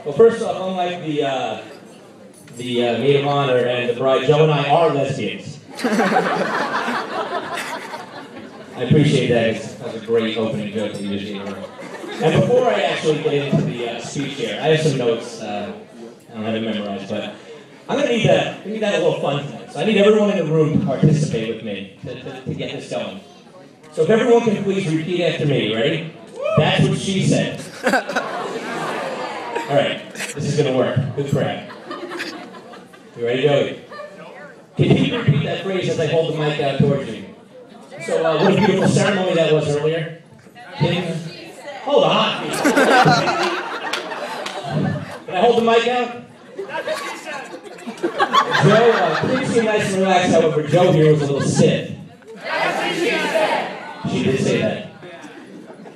Well, first off, unlike the maid of honor and the bride, Joe and I are lesbians. I appreciate that. That was a great opening joke that you just gave. And before I actually get into the speech here, I have some notes. I don't have it memorized, but I'm going to need that. We need that a little fun tonight. So I need everyone in the room to participate with me to get this going. So if everyone can please repeat after me, ready? That's what she said. All right, this is going to work. Good crowd. You ready, Joey? Can you repeat that phrase as I hold the mic out towards you? So what a beautiful ceremony that was earlier. Hold on. Can I hold the mic out? Joe, please seem nice and relaxed, however, Joe here was a little stiff. That's what she said. She did say that.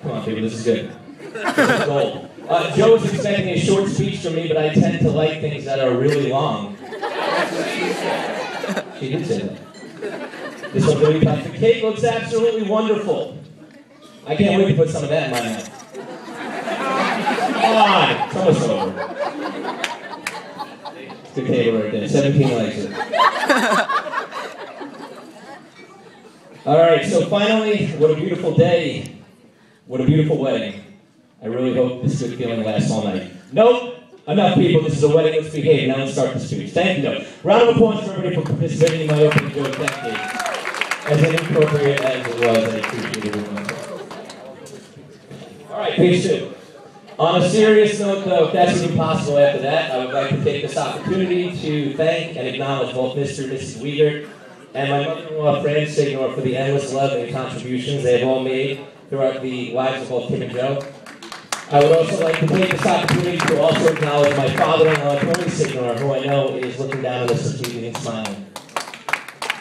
Come on, people, this is good. This is gold. Joe was expecting a short speech from me, but I tend to like things that are really long. That's what she said. She did say that. This one's going to be tough. The cake looks absolutely wonderful. I can't wait to put some of that in my mouth. Come on, it's almost over. Good table right there. 17 likes it. All right, so finally, what a beautiful day. What a beautiful wedding. I really hope this good feeling lasts all night. Nope. Enough, people. This is a wedding. Let's behave. Now let's start the speech. Thank you. Round of applause for everybody for participating in my opening joke. Thank you. As inappropriate as it was, I appreciate it. All right, page 2. On a serious note, though, if that's even possible after that, I would like to take this opportunity to thank and acknowledge both Mr. and Mrs. Wiegert and my mother-in-law, Fran Signor, for the endless love and contributions they have all made throughout the lives of both Kim and Joe. I would also like to take this opportunity to also acknowledge my father-in-law, Tony Signor, who I know is looking down on us this evening and smiling.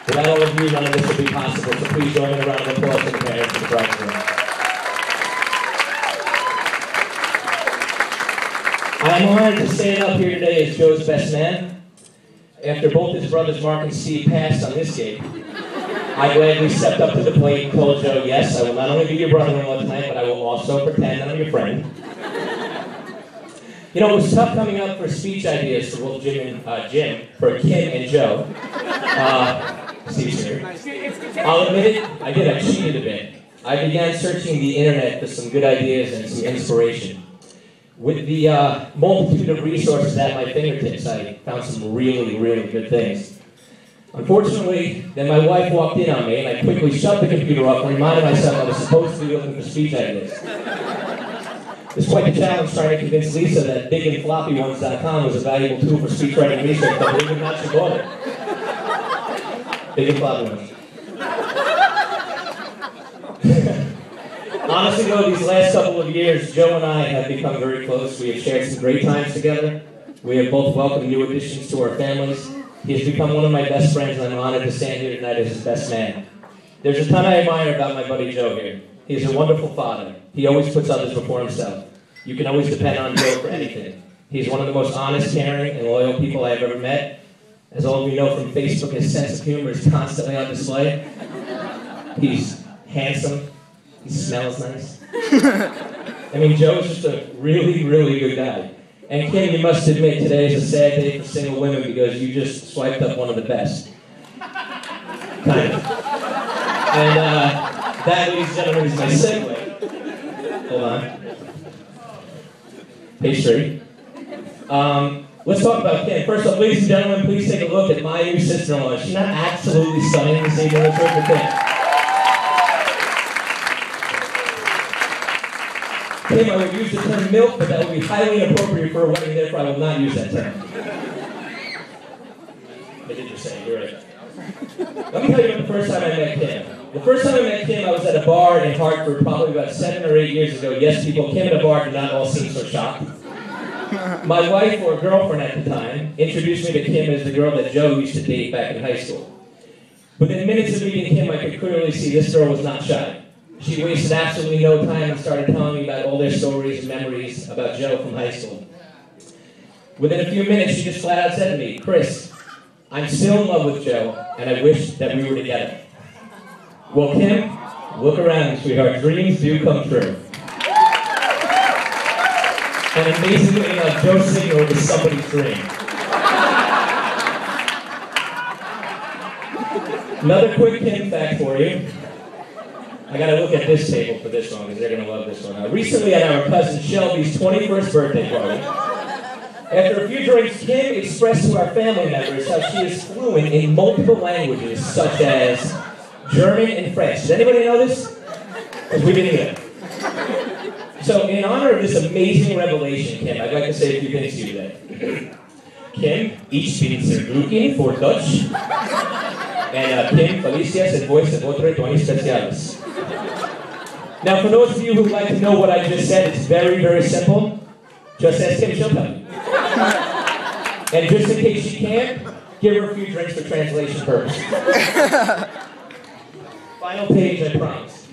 Without all of you, none of this would be possible, so please join in a round of applause for the parents and the bridegroom. I am honored to stand up here today as Joe's best man. After both his brothers Mark and Steve passed on this gate, I gladly stepped up to the plate and told Joe, yes, I will not only be your brother-in-law tonight, but I will also pretend I'm your friend. You know, it was tough coming up for speech ideas for both Kim and Joe. Steve's here. I'll admit it, I cheated a bit. I began searching the internet for some good ideas and some inspiration. With the multitude of resources at my fingertips, I found some really, really good things. Unfortunately, then my wife walked in on me, and I quickly shut the computer off and reminded myself I was supposed to be looking for speech ideas. It's quite the challenge trying to convince Lisa that bigandfloppyones.com was a valuable tool for speech writing research, but believe it or not, she bought it. Big and floppy ones. Honestly, though, these last couple of years, Joe and I have become very close. We have shared some great times together. We have both welcomed new additions to our families. He has become one of my best friends, and I'm honored to stand here tonight as his best man. There's a ton I admire about my buddy Joe here. He is a wonderful father. He always puts others before himself. You can always depend on Joe for anything. He's one of the most honest, caring, and loyal people I have ever met. As all of you know from Facebook, his sense of humor is constantly on display. He's handsome. He smells nice. I mean, Joe's just a really, really good guy. And Kim, you must admit, today is a sad day for single women because you just swiped up one of the best. Kind of. And that, ladies and gentlemen, is my segue. Hold on. Page 3. Let's talk about Kim. First off, ladies and gentlemen, please take a look at my new sister-in-law. She's not absolutely stunning this evening. Let's work with Kim. Kim, I would use the term milk, but that would be highly inappropriate for a wedding, therefore I will not use that term. I did just say, you're right. Let me tell you about the first time I met Kim. The first time I met Kim, I was at a bar in Hartford probably about 7 or 8 years ago. Yes, people, Kim at a bar did not all seem so shocked. My wife, or girlfriend at the time, introduced me to Kim as the girl that Joe used to date back in high school. Within minutes of meeting Kim, I could clearly see this girl was not shy. She wasted absolutely no time and started telling me about all their stories and memories about Joe from high school. Within a few minutes, she just flat out said to me, Chris, I'm still in love with Joe, and I wish that we were together. Well, Kim, look around, sweetheart. Dreams do come true. And amazingly enough, Joe Signal is somebody's dream. Another quick Kim fact for you. I gotta look at this table for this one because they're gonna love this one. Recently at our cousin Shelby's 21st birthday party, after a few drinks, Kim expressed to our family members how she is fluent in multiple languages such as German and French. Does anybody know this? Because we didn't either. So in honor of this amazing revelation, Kim, I'd like to say a few things to you today. Kim, ich bin sehr glücklich for Dutch. And Kim, Felicias, and voice of otro Tony Speciales. Now, for those of you who'd like to know what I just said, it's very, very simple. Just ask Kim, she'll tell you. And just in case she can't, give her a few drinks for translation purposes. Final page, I promise.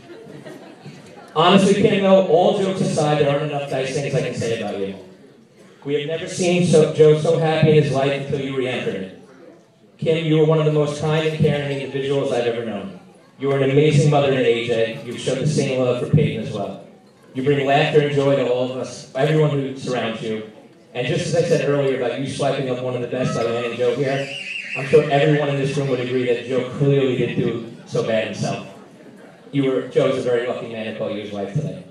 Honestly, Kim, though, all jokes aside, there aren't enough nice things I can say about you. We have never seen Joe so happy in his life until you re-entered it. Kim, you are one of the most kind and caring individuals I've ever known. You are an amazing mother to AJ. You've shown the same love for Peyton as well. You bring laughter and joy to all of us, everyone who surrounds you. And just as I said earlier about you swiping up one of the best by Manny Joe here, I'm sure everyone in this room would agree that Joe clearly didn't do so bad himself. Joe's a very lucky man to call you his wife today.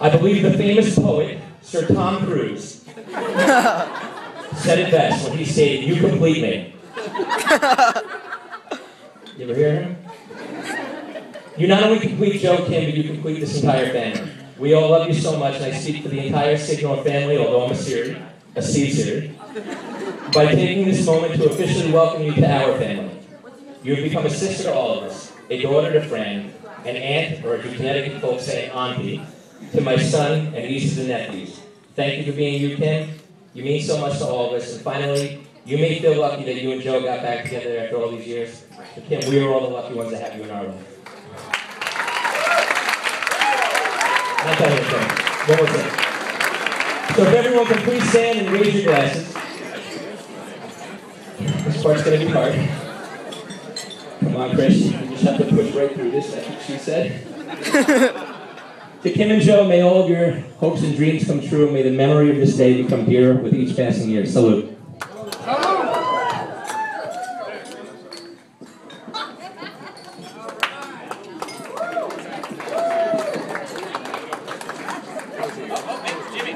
I believe the famous poet, Sir Tom Cruise, said it best when he stated, "You complete me." You ever hear him? You not only complete Joe, Kim, but you complete this entire family. We all love you so much, and I speak for the entire Signal family, although I'm a C-Series, by taking this moment to officially welcome you to our family. You have become a sister to all of us, a daughter to Fran, an aunt, or as you Connecticut folks say, auntie, to my son and nieces and nephews. Thank you for being you, Kim. You mean so much to all of us. And finally, you may feel lucky that you and Joe got back together after all these years. But Kim, we are all the lucky ones to have you in our life. Not that one more thing. So if everyone can please stand and raise your glasses. This part's going to be hard. Come on, Chris. You just have to push right through this, that's what she said. To Kim and Joe, may all of your hopes and dreams come true, and may the memory of this day become dearer with each passing year. Salute. Jimmy.